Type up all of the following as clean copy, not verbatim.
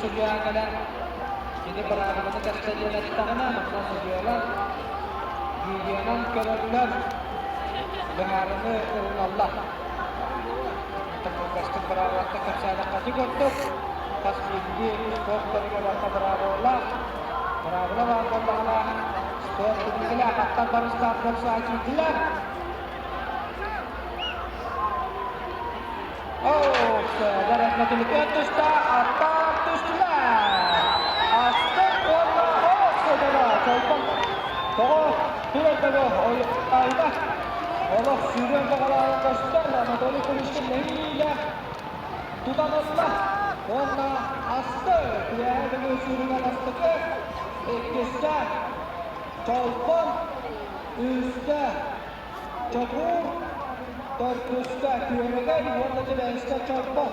sujuan kada ini perabot tersedia di tangan maka sujuan gigianan kerulan dengarnya Allah terbuka seperawat kersana kasih untuk pas gigi skor dari kata berarola bangla skor ini akan baru start bersaju jelas. Oh, dari makin itu atas jelas. Astagfirullah, saudara, coba. Tidak tahu. Oh, ayah. Allah sudah mengalah kasar, matoli kuliskan lehilah. Tuhan Allah, Allah astag, dia dengan suruhan astag. Ikisdah, coba, ustad, coba. Teruskan diorangkan warna tidak istilah coba.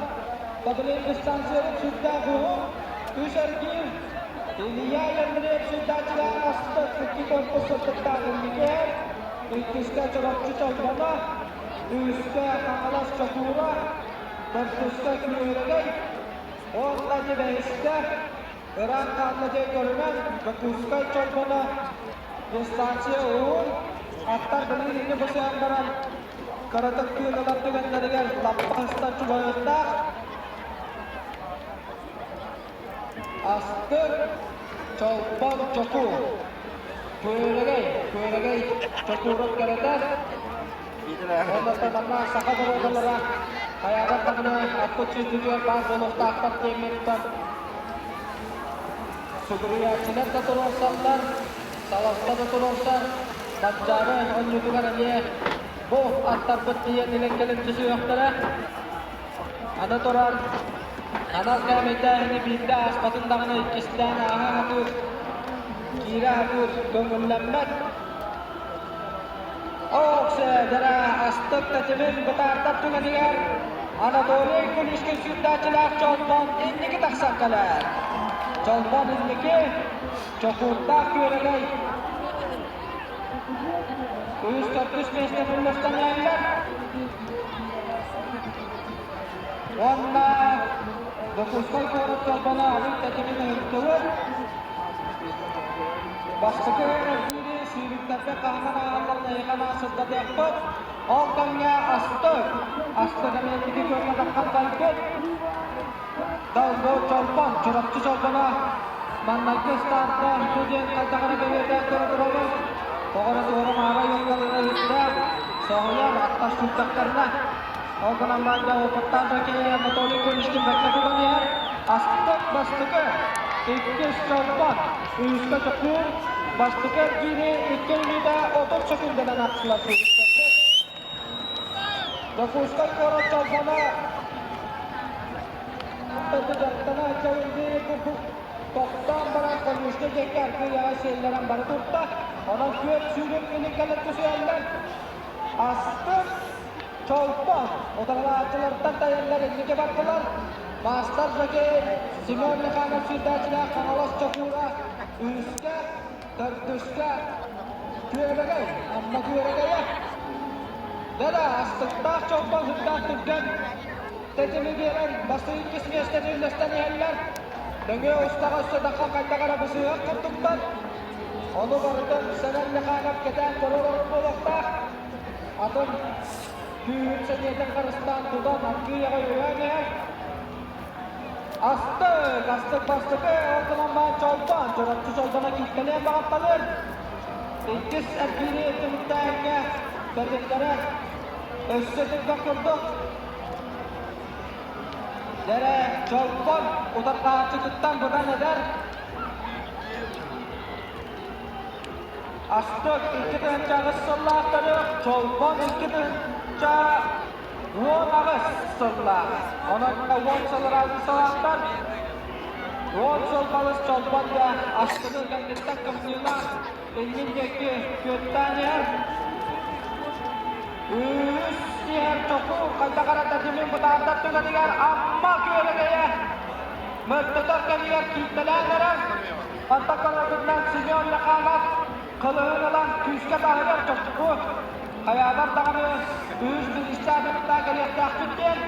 Padahal distansi sudah bohong. Usarki ini yang mereka sudah jelas kita pusat tentang ini. Istilah coba mana? Istilah alas coba. Teruskan diorangkan warna tidak istilah. Berangkat saja korban. Teruskan coba. Distansi atar beli ini besar barang. Karatak kiri dalam dengan dengan lapas tak coba tak aster coba cukup kue lagi cukup karatak orang pertama sahabat berlarang kayak apa tangan aku tujuan pas bonus tak tementan Sugriya Cina terus salah satu terus bacara on juga dia boh antar petian nilai-nilai sesuai waktunya ada orang anak kami ini pindah sepatu tangan ikisdan aku kira aku lambat oh saudara astag tajamin bertatap dengan dia anak boleh kuliskan sudah jelas contoh ini kita saksikan contoh ini cukup tak kira Kuyus terus mesnya melepaskan langgar. Warna berpuskai korot kalbana hari tadi menentukan. Bahkan diri sirik tapi kahana Allah nayakana sedang diakut. Orangnya astag kami tiga korban akan kalbut. Tahu colpan curap colpana. Manaknya starter tujuan katakan kemudian terus. Pokoknya orang marah yang kalau hidup, soalnya atas sudah karena orang nama jauh pertama kaya betul itu mesti mereka tu kan ya, astag bastuka, ikis coba, iska cukup, bastuka gini ikil nida otot cukup dengan akhlak itu. Dakuskai orang coba na, tapi jangan jauh ini kuku. Toktam barang kondisi jekar kaya selaran bertukta orang kuat sudah ini kalau tujuan astag coba utara celar tanda yang dari ini kebat kelar master sebagai Simon lekana sudah jelas kangalas cokura uska tertuska dua bagai amma dua bagai ya dada astag tak coba sudah tujuan terjemahan bahasa Inggris biasa dijelaskan yang dengan ustaz sedekah katakan bersiap ketupat. Ono berdan senan lekanap kita koror bolakta. Atau duit senyata karstan tudan aki yang ayuhnya. Astag orang nama coba corak coba lagi kalian bakal paling. Ikis akhirnya tentangnya berjaya. Sesuatu kerja. Dari jawab utara cekitan bukan ada. Astag ikut cara salah terus jawab ikut cara won awas salah. Orang won salah salahkan. Won salah jawab dia astag yang kita kemana ingin jadi ketanya. Siar cukup kata-kata tadi mempertahankan dengan dengar amma kira gaya menetapkan dia kita lantaran kata-kata dengan sinyal lakamat kalau dalam kisah bahaya cukup kayak apa tangannya terus bisa kita kalian takutkan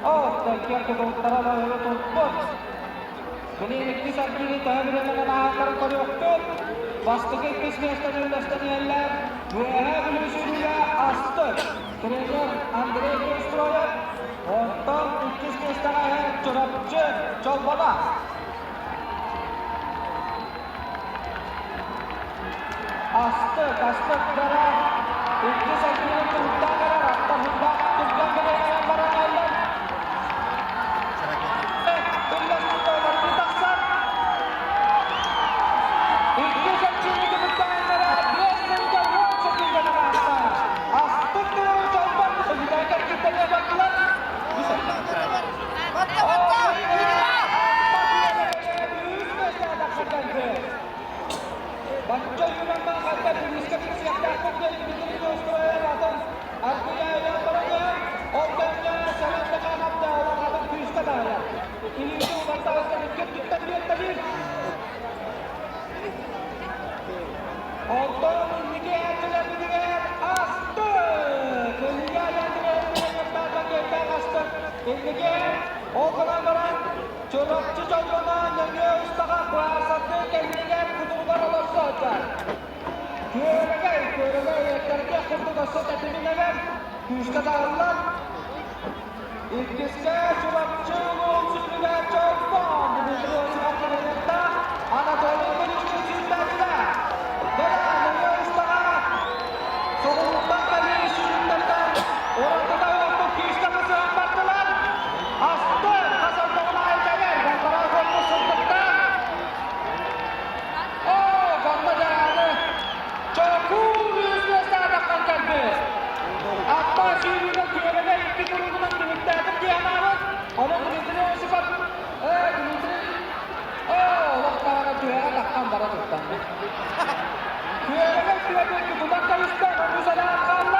Oh, tengkiar ke utara lalu tumpul. Kini ini sarkini tahan dengan nakakar ko waktu. Basta kay Pisnestan yerler. Dua belum sudah astır. Trainer Andre Destroyer. Ondan Pisnestan ayar çorapçı çolbana. Astır dara. İki sarkini tumpul kara. Rasta hundak tumpul kara yang barang yerler. Bacca yunandan hatta Bristol siyahda aktif bir dostluğa lazım. Arkuya yaparlar. Orada selamda kanapta olan adam kuyusta da var. İlginç olan tavsiye ettik tabii. Orada lige atılabilir. Astı. Lige astı. Lige o kadar varan çorapçı çolbana nöge ustaga kuasatı kendine kutular olursa açar. Körege yeterli kurdu da sot etiminden kuyusta dağırlar. İlkisi çorapçı usulüne çolban. Bunu olsun Anadolu'nun gelişmiş yüzlerinde. Bela nöge ustaga soğuktan kalıyor yüzünden. Orada da yoktu kuyusta mısın baktılar. Astı kazandığına ayıcaylar. Baklara korku sırtıkta. Ganda janganı. Çok yüzüne sağdaktan kalbi. Hatta şiirine kuyruğuna iki kurulunun birlikte edip diyanarız. Onun birisini o sıfat. Vaktarına duyara takkan bara tuttan. Kuyruğuna kuyruğuna tutak kayıstan. Onu sana akkan.